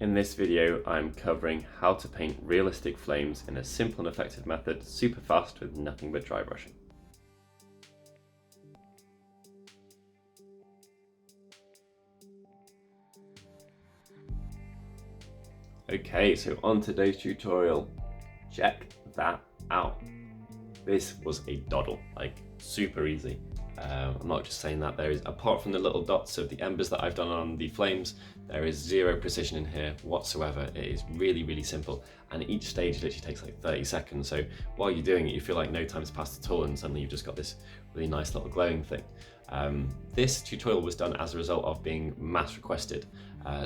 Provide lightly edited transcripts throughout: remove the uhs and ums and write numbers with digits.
In this video, I'm covering how to paint realistic flames in a simple and effective method, super fast with nothing but dry brushing. Okay, so on today's tutorial, check that out. This was a doddle, like super easy. I'm not just saying that, there is, apart from the little dots of the embers that I've done on the flames, there is zero precision in here whatsoever. It is really, really simple. And each stage literally takes like 30 seconds. So while you're doing it, you feel like no time's passed at all and suddenly you've just got this really nice little glowing thing. This tutorial was done as a result of being mass requested.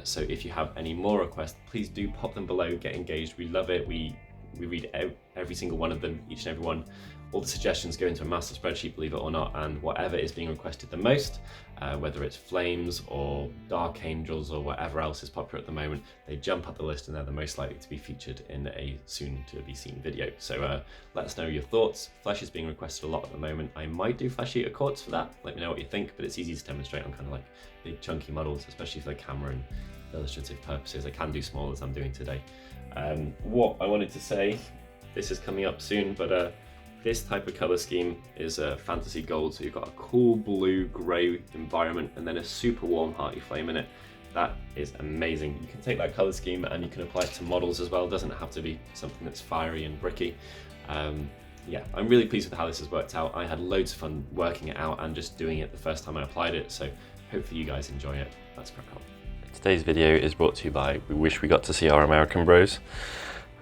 So if you have any more requests, please do pop them below, get engaged. We love it. We read every single one of them, each and every one. All the suggestions go into a master spreadsheet, believe it or not, and whatever is being requested the most, whether it's flames or dark angels or whatever else is popular at the moment, they jump up the list and they're the most likely to be featured in a soon to be seen video. So let us know your thoughts. Flesh is being requested a lot at the moment. I might do flesh eater quartz for that. Let me know what you think, but it's easy to demonstrate on kind of like big chunky models, especially for the camera and illustrative purposes. I can do small as I'm doing today. What I wanted to say, this is coming up soon, but this type of color scheme is a fantasy gold, so you've got a cool blue grey environment and then a super warm hearty flame in it. That is amazing. You can take that color scheme and you can apply it to models as well. It doesn't have to be something that's fiery and bricky. Yeah, I'm really pleased with how this has worked out. I had loads of fun working it out and just doing it the first time I applied it, so hopefully you guys enjoy it. Let's crack on. Today's video is brought to you by We Wish We Got to See Our American Bros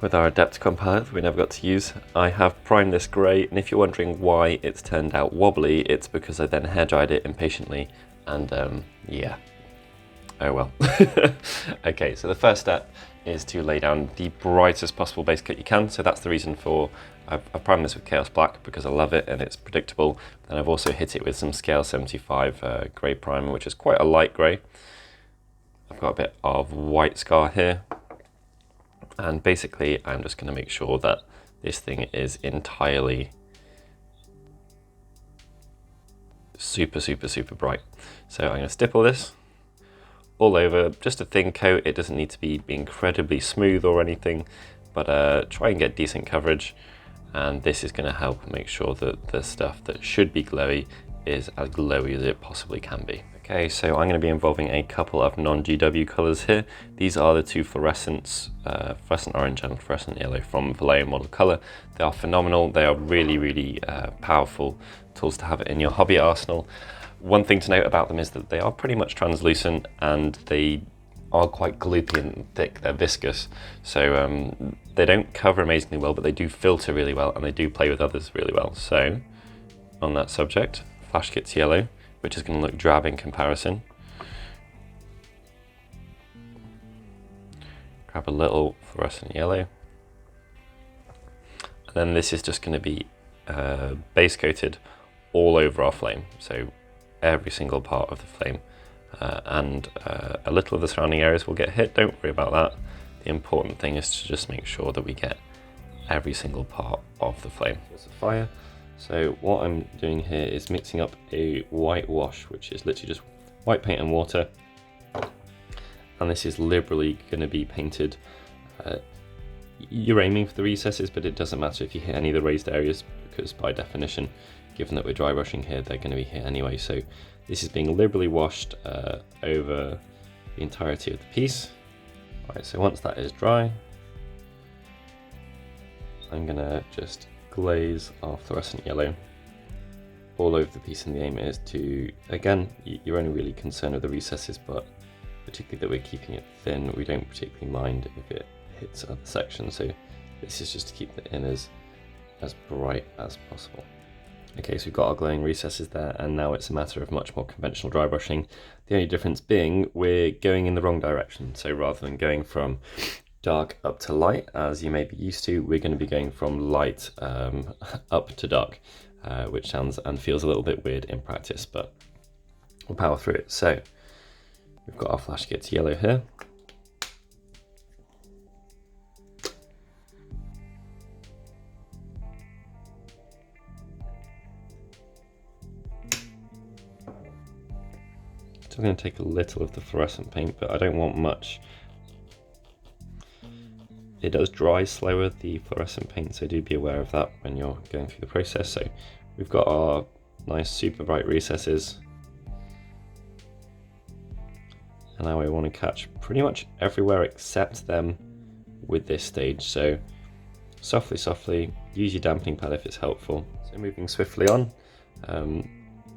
with our Adepticon palette that we never got to use. I have primed this grey, and if you're wondering why it's turned out wobbly, it's because I then hair dried it impatiently, and yeah, oh well. Okay, so the first step is to lay down the brightest possible base coat you can, so that's the reason for, I've primed this with Chaos Black because I love it and it's predictable, and I've also hit it with some Scale 75 grey primer, which is quite a light grey. I've got a bit of white scar here, and basically I'm just going to make sure that this thing is entirely super bright. So I'm going to stipple this all over, just a thin coat. It doesn't need to be incredibly smooth or anything, but try and get decent coverage, and this is going to help make sure that the stuff that should be glowy is as glowy as it possibly can be. Okay, so I'm going to be involving a couple of non-GW colours here. These are the two fluorescents, fluorescent orange and fluorescent yellow from Vallejo Model Colour. They are phenomenal. They are really powerful tools to have in your hobby arsenal. One thing to note about them is that they are pretty much translucent and they are quite gloopy and thick. They're viscous, so they don't cover amazingly well, but they do filter really well and they do play with others really well. So on that subject, Flash Kits Yellow, which is going to look drab in comparison. Grab a little fluorescent yellow. And then this is just going to be base coated all over our flame. So every single part of the flame. And a little of the surrounding areas will get hit. Don't worry about that. The important thing is to just make sure that we get every single part of the flame. There's a fire. So what I'm doing here is mixing up a white wash, which is literally just white paint and water. And this is liberally going to be painted. You're aiming for the recesses, but it doesn't matter if you hit any of the raised areas, because by definition, given that we're dry brushing here, they're going to be hit anyway. So this is being liberally washed over the entirety of the piece. All right, so once that is dry, I'm going to just glaze our fluorescent yellow all over the piece, and the aim is to, again, you're only really concerned with the recesses, but particularly that we're keeping it thin. We don't particularly mind if it hits other sections, so this is just to keep the inners as bright as possible. Okay, so we've got our glowing recesses there, and now it's a matter of much more conventional dry brushing. The only difference being we're going in the wrong direction, so rather than going from dark up to light, as you may be used to, we're going to be going from light up to dark, which sounds and feels a little bit weird in practice, but we'll power through it. So we've got our Flash Kits Yellow here. So I'm going to take a little of the fluorescent paint, but I don't want much it does dry slower, the fluorescent paint, so do be aware of that when you're going through the process. So we've got our nice super bright recesses, and now we want to catch pretty much everywhere except them with this stage. So softly, use your dampening pad if it's helpful. So moving swiftly on,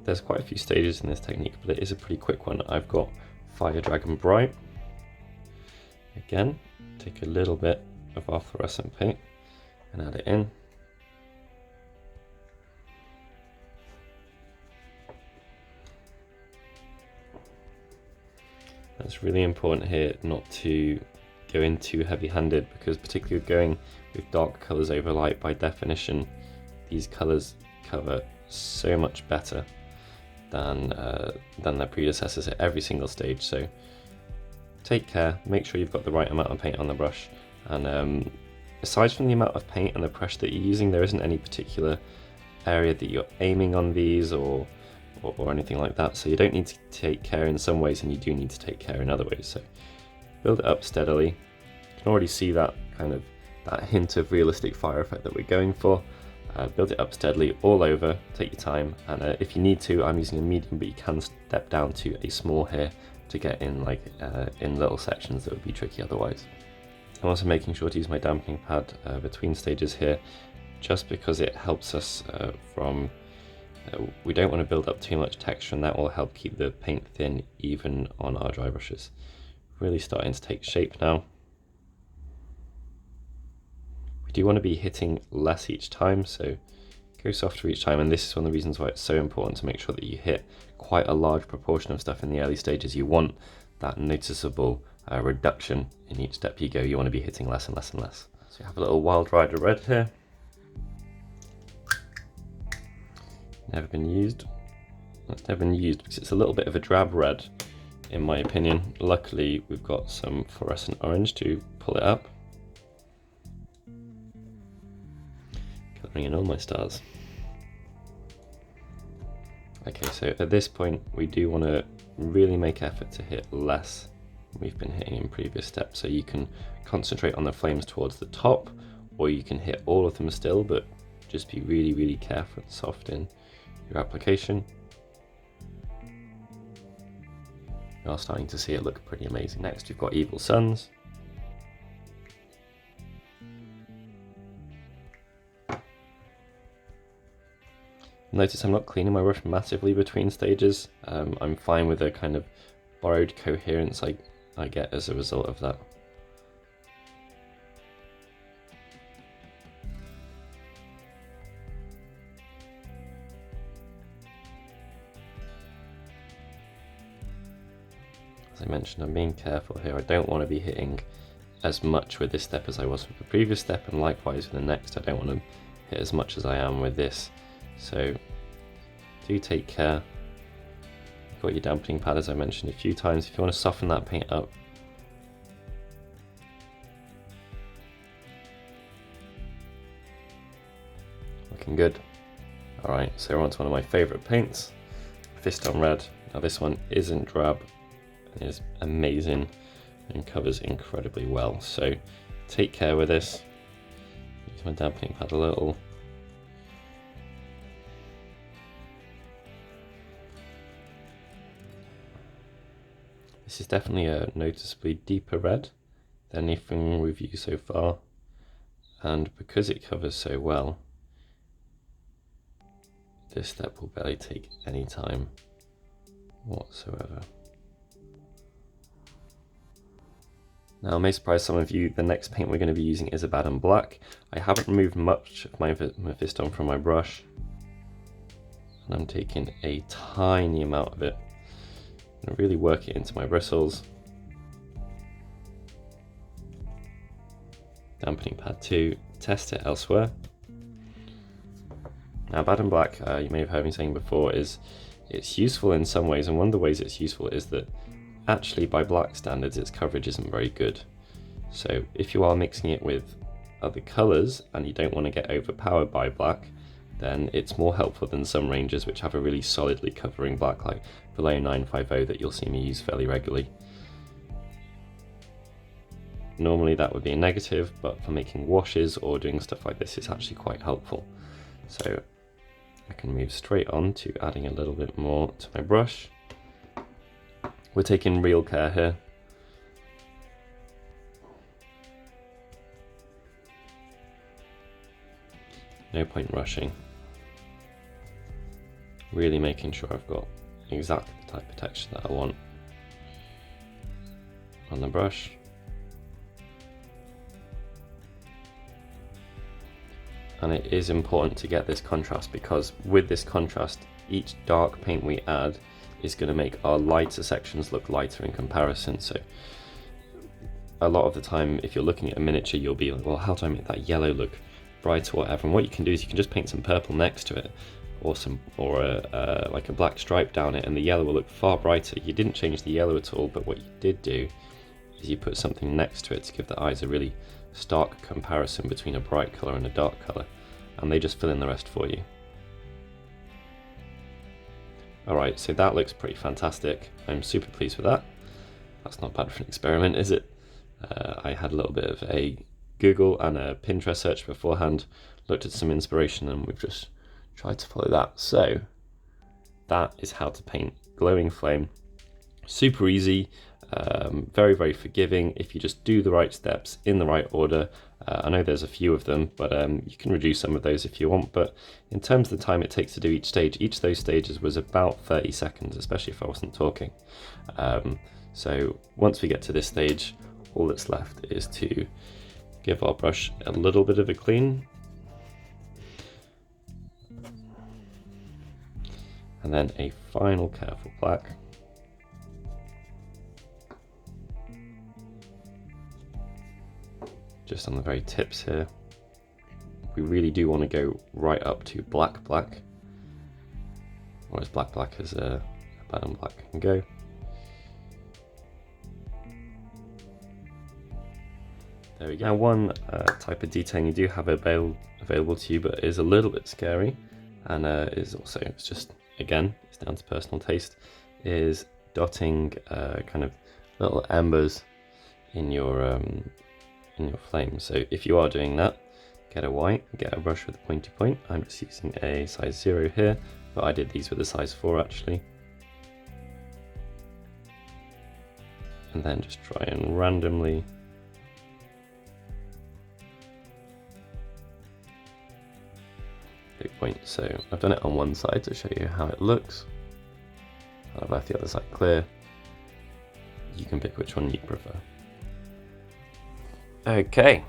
there's quite a few stages in this technique, but it is a pretty quick one. I've got Fire Dragon Bright. Again, take a little bit of our fluorescent paint and add it in. It's really important here not to go in too heavy-handed, because particularly going with dark colours over light, by definition these colours cover so much better than their predecessors at every single stage. So take care, make sure you've got the right amount of paint on the brush, and aside from the amount of paint and the pressure that you're using, there isn't any particular area that you're aiming on these or anything like that, so you don't need to take care in some ways and you do need to take care in other ways. So build it up steadily. You can already see that that hint of realistic fire effect that we're going for. Build it up steadily all over, take your time, and if you need to, I'm using a medium, but you can step down to a small here to get in in little sections that would be tricky otherwise. I'm also making sure to use my dampening pad between stages here, just because it helps us from we don't want to build up too much texture, and that will help keep the paint thin even on our dry brushes. Really starting to take shape now. We do want to be hitting less each time, so go softer each time, and this is one of the reasons why it's so important to make sure that you hit quite a large proportion of stuff in the early stages. You want that noticeable reduction in each step you go. You want to be hitting less and less and less. So you have a little Wild Rider red here. Never been used. It's never been used because it's a little bit of a drab red, in my opinion. Luckily, we've got some fluorescent orange to pull it up. Colouring in all my stars. Okay, so at this point, we do want to really make effort to hit less than we've been hitting in previous steps. So you can concentrate on the flames towards the top, or you can hit all of them still, but just be really, really careful and soft in your application. You are starting to see it look pretty amazing. Next, we've got Evil Suns. Notice I'm not cleaning my brush massively between stages. I'm fine with the kind of borrowed coherence I get as a result of that. As I mentioned, I'm being careful here. I don't want to be hitting as much with this step as I was with the previous step, and likewise with the next. I don't want to hit as much as I am with this. So do take care. You've got your dampening pad, as I mentioned a few times, if you want to soften that paint up. Looking good. Alright, so we're on to one of my favourite paints, Fiston Red. Now this one isn't drab, it is amazing and covers incredibly well. So take care with this. Use my dampening pad a little. This is definitely a noticeably deeper red than anything we've used so far, and because it covers so well, this step will barely take any time whatsoever. Now, I may surprise some of you, the next paint we're going to be using is Abaddon Black. I haven't removed much of my Fiston from my brush, and I'm taking a tiny amount of it and really work it into my bristles. Dampening pad 2, test it elsewhere. Now, Abaddon Black, you may have heard me saying before, is it's useful in some ways, and one of the ways it's useful is that actually by black standards its coverage isn't very good. So if you are mixing it with other colours and you don't want to get overpowered by black, then it's more helpful than some ranges which have a really solidly covering black, like Vallejo 950 that you'll see me use fairly regularly. normally that would be a negative, but for making washes or doing stuff like this, it's actually quite helpful. So I can move straight on to adding a little bit more to my brush. We're taking real care here. No point rushing. Really making sure I've got exactly the type of texture that I want on the brush. And it is important to get this contrast, because with this contrast, each dark paint we add is going to make our lighter sections look lighter in comparison. So a lot of the time, if you're looking at a miniature, you'll be like, well, how do I make that yellow look bright or whatever? And what you can do is you can just paint some purple next to it, or like a black stripe down it, and the yellow will look far brighter. You didn't change the yellow at all, but what you did do is you put something next to it to give the eyes a really stark comparison between a bright color and a dark color, and they just fill in the rest for you. Alright, so that looks pretty fantastic. I'm super pleased with that. That's not bad for an experiment, is it? I had a little bit of a Google and a Pinterest search beforehand, looked at some inspiration, and we've just tried to follow that. So that is how to paint Glowing Flame. Super easy, very, very forgiving if you just do the right steps in the right order. I know there's a few of them, but you can reduce some of those if you want. But in terms of the time it takes to do each of those stages was about 30 seconds, especially if I wasn't talking. So once we get to this stage, all that's left is to give our brush a little bit of a clean. And then a final careful black. Just on the very tips here. We really do want to go right up to black, or as black as a button black can go. There we go. Now one type of detailing you do have available to you, but is a little bit scary, and is also, it's just, again, it's down to personal taste, is dotting kind of little embers in your flame. So if you are doing that, get a white, get a brush with a pointy point. I'm just using a size 0 here, but I did these with a size 4 actually. And then just try and randomly big point. So I've done it on one side to show you how it looks. I've left the other side clear. You can pick which one you prefer. Okay,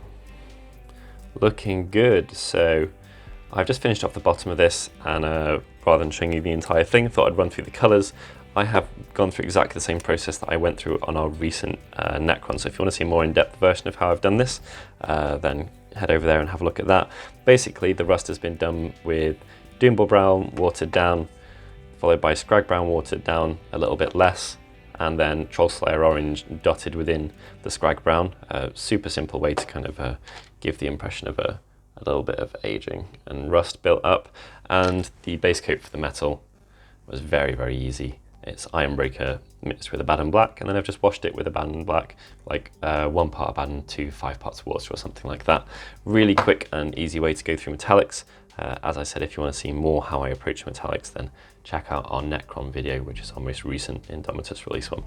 looking good. So I've just finished off the bottom of this, and rather than showing you the entire thing, I thought I'd run through the colours. I have gone through exactly the same process that I went through on our recent Necron. So if you want to see a more in-depth version of how I've done this, then head over there and have a look at that. Basically, the rust has been done with Doomball Brown watered down, followed by Scrag Brown watered down a little bit less, and then Troll Slayer Orange dotted within the Scrag Brown. Super simple way to kind of give the impression of a little bit of aging and rust built up. And the base coat for the metal was very, very easy. It's Ironbreaker mixed with Abaddon Black, and then I've just washed it with Abaddon Black, like 1 part Abaddon to 5 parts water or something like that. Really quick and easy way to go through metallics. As I said, if you want to see more how I approach metallics, then check out our Necron video, which is our most recent Indomitus release one.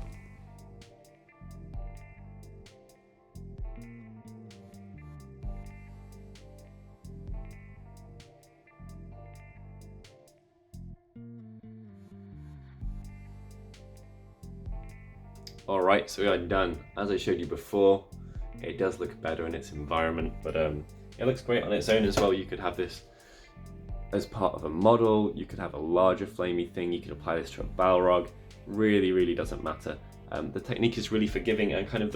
Alright, so we are done. As I showed you before, it does look better in its environment, but it looks great on its own as well. You could have this as part of a model, you could have a larger flamey thing, you could apply this to a Balrog. Really doesn't matter. The technique is really forgiving, and kind of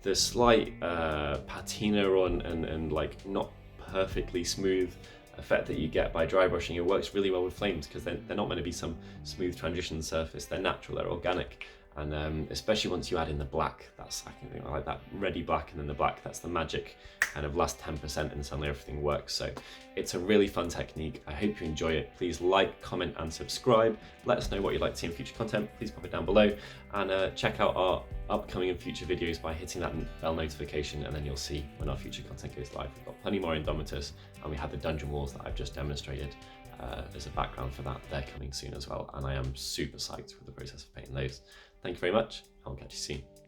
the slight patina and like not perfectly smooth effect that you get by dry brushing, it works really well with flames, because they're not meant to be some smooth transition surface. They're natural, they're organic. And especially once you add in the black, that's I like that reddy black and then the black, that's the magic kind of last 10%, and suddenly everything works. So it's a really fun technique. I hope you enjoy it. Please like, comment and subscribe. Let us know what you'd like to see in future content. Please pop it down below, and check out our upcoming and future videos by hitting that bell notification, and then you'll see when our future content goes live. We've got plenty more Indomitus, and we have the dungeon walls that I've just demonstrated as a background for that. They're coming soon as well, and I am super psyched with the process of painting those. Thank you very much. I'll catch you soon.